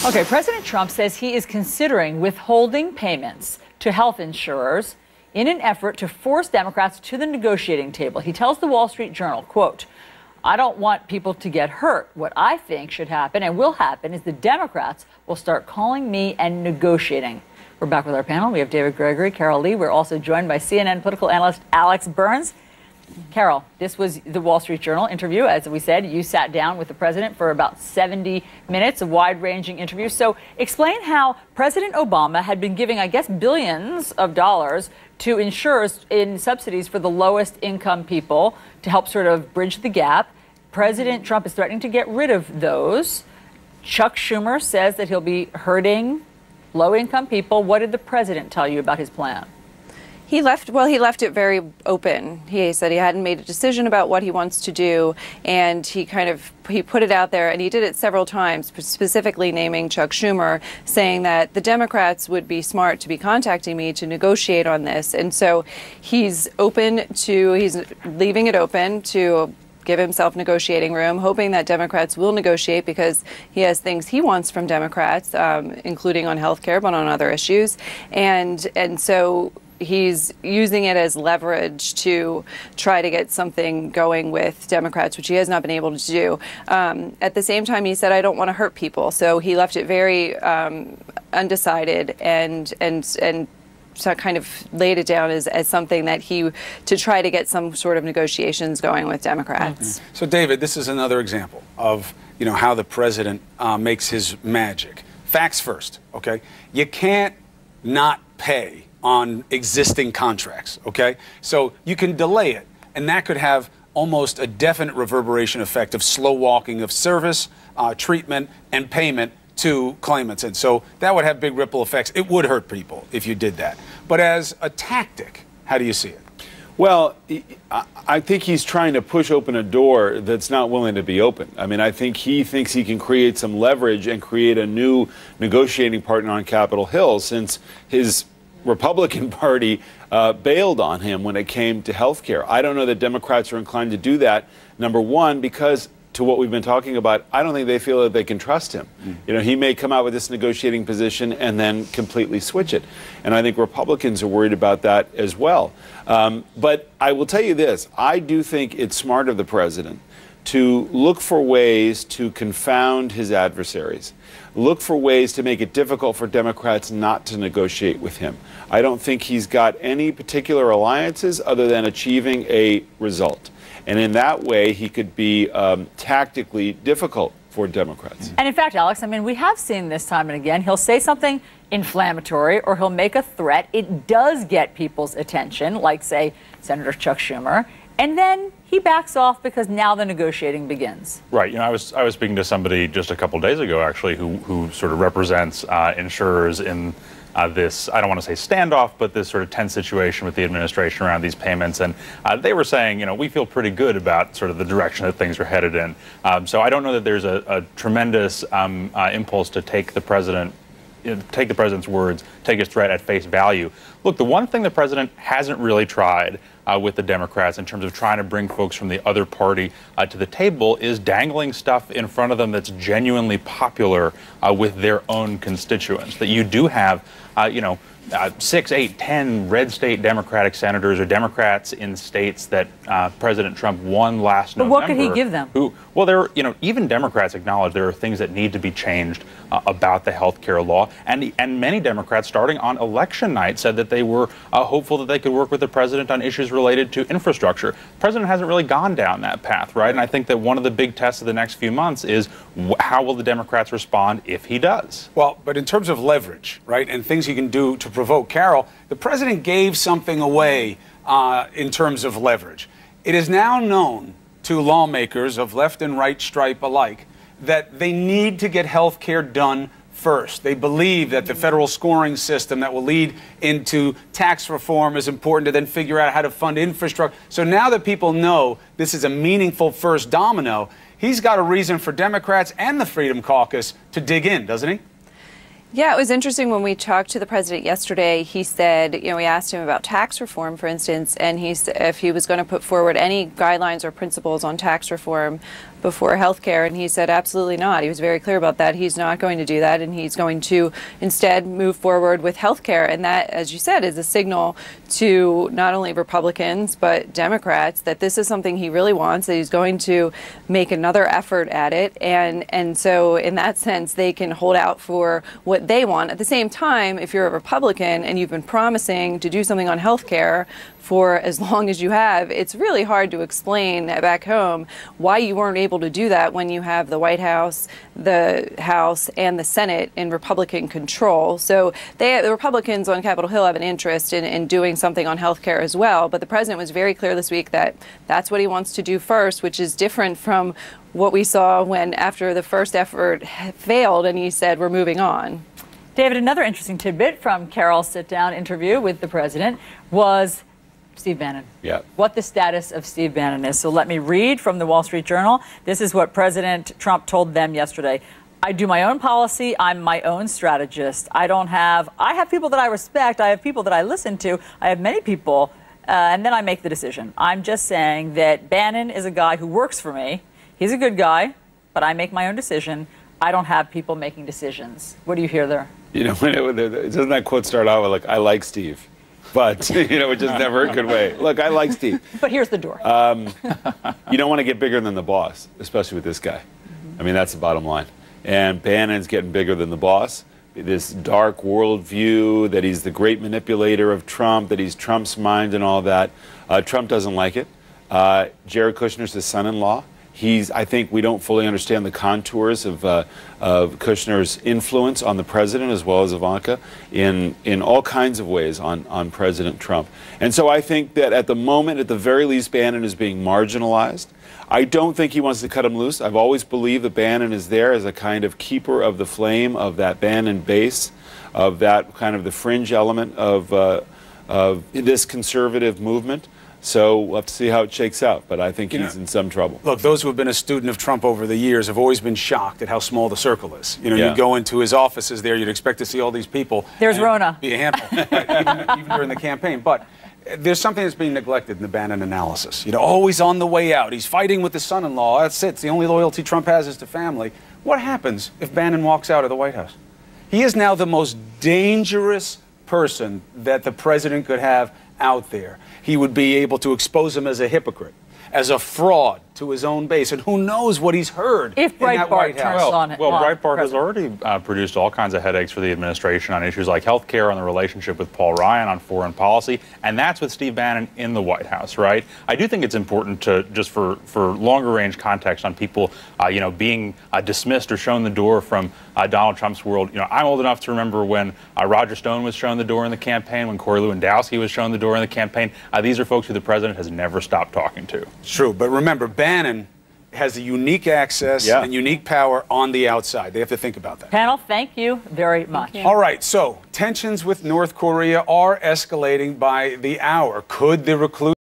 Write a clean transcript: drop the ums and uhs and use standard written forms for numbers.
Okay, President Trump says he is considering withholding payments to health insurers in an effort to force Democrats to the negotiating table. He tells the Wall Street Journal, quote, "I don't want people to get hurt. What I think should happen and will happen is the Democrats will start calling me and negotiating." We're back with our panel. We have David Gregory, Carol Lee. We're also joined by CNN political analyst Alex Burns. Carol, this was the Wall Street Journal interview. As we said, you sat down with the president for about 70 minutes, a wide-ranging interview. So explain how President Obama had been giving, I guess, billions of dollars to insurers in subsidies for the lowest income people to help sort of bridge the gap. President Trump is threatening to get rid of those. Chuck Schumer says that he'll be hurting low-income people. What did the president tell you about his plan? He left it very open. He said he hadn't made a decision about what he wants to do, and he put it out there, and he did it several times, specifically naming Chuck Schumer, saying that the Democrats would be smart to be contacting me to negotiate on this. And so he's leaving it open to give himself negotiating room, hoping that Democrats will negotiate because he has things he wants from Democrats, including on health care, but on other issues. And so he's using it as leverage to try to get something going with Democrats, which he has not been able to do. At the same time, he said, "I don't want to hurt people." So he left it very undecided and so kind of laid it down as something that to try to get some sort of negotiations going with Democrats. So, David, this is another example of how the president makes his magic. Facts first, okay? You can't not pay on existing contracts, okay? So you can delay it, and that could have almost a definite reverberation effect of slow walking of service, treatment, and payment to claimants. And so that would have big ripple effects. It would hurt people if you did that. But as a tactic, how do you see it? Well, I think he's trying to push open a door that's not willing to be open. I mean, I think he thinks he can create some leverage and create a new negotiating partner on Capitol Hill, since his Republican Party bailed on him when it came to health care. I don't know that Democrats are inclined to do that, number one, because to what we've been talking about, I don't think they feel that they can trust him. He may come out with this negotiating position and then completely switch it. And I think Republicans are worried about that as well. But I will tell you this, I do think it's smart of the president to look for ways to confound his adversaries, look for ways to make it difficult for Democrats not to negotiate with him. I don't think he's got any particular alliances other than achieving a result. And in that way, he could be tactically difficult for Democrats. And in fact, Alex, I mean, we have seen this time and again, he'll say something inflammatory or he'll make a threat. It does get people's attention, like, say, Senator Chuck Schumer. And then he backs off because now the negotiating begins. Right. I was speaking to somebody just a couple days ago, actually, who sort of represents insurers in this, I don't want to say standoff, but this sort of tense situation with the administration around these payments. And they were saying, we feel pretty good about sort of the direction that things are headed in. So I don't know that there's a tremendous impulse to take the president's words, take his threat at face value. Look, the one thing the president hasn't really tried with the Democrats in terms of trying to bring folks from the other party to the table is dangling stuff in front of them that's genuinely popular with their own constituents. That you do have, 6, 8, 10 red state Democratic senators or Democrats in states that President Trump won last November. But what could he give them? Even Democrats acknowledge there are things that need to be changed about the health care law. And many Democrats, starting on election night, said that they were hopeful that they could work with the president on issues related to infrastructure. The president hasn't really gone down that path, right? And I think that one of the big tests of the next few months is how will the Democrats respond if he does? Well, but in terms of leverage, right, and things he can do to provoke Carol, the president gave something away in terms of leverage. It is now known to lawmakers of left and right stripe alike that they need to get health care done first. They believe that the federal scoring system that will lead into tax reform is important to then figure out how to fund infrastructure. So now that people know this is a meaningful first domino, he's got a reason for Democrats and the Freedom Caucus to dig in, doesn't he? Yeah, it was interesting when we talked to the president yesterday. He said, we asked him about tax reform, for instance, and if he was going to put forward any guidelines or principles on tax reform before health care, and he said absolutely not. He was very clear about that. He's not going to do that, and he's going to instead move forward with health care. And that, as you said, is a signal to not only Republicans but Democrats that this is something he really wants, that he's going to make another effort at it. And so in that sense, they can hold out for what they want. At the same time, if you're a Republican and you've been promising to do something on health care for as long as you have, it's really hard to explain back home why you weren't able to do that when you have the White House, the House, and the Senate in Republican control. So the Republicans on Capitol Hill have an interest in doing something on health care as well. But the president was very clear this week that that's what he wants to do first, which is different from what we saw when after the first effort failed and he said, we're moving on. David, another interesting tidbit from Carol's sit-down interview with the president was Steve Bannon. Yeah. What the status of Steve Bannon is. So let me read from the Wall Street Journal. This is what President Trump told them yesterday. I do my own policy. I'm my own strategist. I have people that I respect. I have people that I listen to. I have many people, and then I make the decision. I'm just saying that Bannon is a guy who works for me. He's a good guy, but I make my own decision. I don't have people making decisions. What do you hear there? You know, doesn't that quote start out with, like, I like Steve? But, you know, which is never a good way. Look, I like Steve. But here's the door. You don't want to get bigger than the boss, especially with this guy. I mean, that's the bottom line. And Bannon's getting bigger than the boss. This dark worldview that he's the great manipulator of Trump, that he's Trump's mind and all that. Trump doesn't like it. Jared Kushner's his son-in-law. I think we don't fully understand the contours of Kushner's influence on the president as well as Ivanka in all kinds of ways on President Trump. And so I think that at the moment, at the very least, Bannon is being marginalized. I don't think he wants to cut him loose. I've always believed that Bannon is there as a kind of keeper of the flame of that Bannon base, of that kind of the fringe element of this conservative movement. So we'll have to see how it shakes out, but I think he's in some trouble. Look, those who have been a student of Trump over the years have always been shocked at how small the circle is. You know, you go into his offices there, you'd expect to see all these people. There's Rona. Be a handful, right, even during the campaign. But there's something that's being neglected in the Bannon analysis. You know, always on the way out. He's fighting with his son-in-law. That's it. It's the only loyalty Trump has is to family. What happens if Bannon walks out of the White House? He is now the most dangerous person that the president could have out there. He would be able to expose him as a hypocrite, as a fraud to his own base, and who knows what he's heard if Breitbart turns on it. Well, Breitbart has already produced all kinds of headaches for the administration on issues like health care, on the relationship with Paul Ryan, on foreign policy, and that's with Steve Bannon in the White House, right? I do think it's important to, just for longer range context on people, you know, being dismissed or shown the door from Donald Trump's world. You know, I'm old enough to remember when Roger Stone was shown the door in the campaign, when Corey Lewandowski was shown the door in the campaign. These are folks who the president has never stopped talking to. It's true, but remember, Bannon has a unique access and unique power on the outside. They have to think about that. Panel, thank you very much. All right, so tensions with North Korea are escalating by the hour. Could the recluse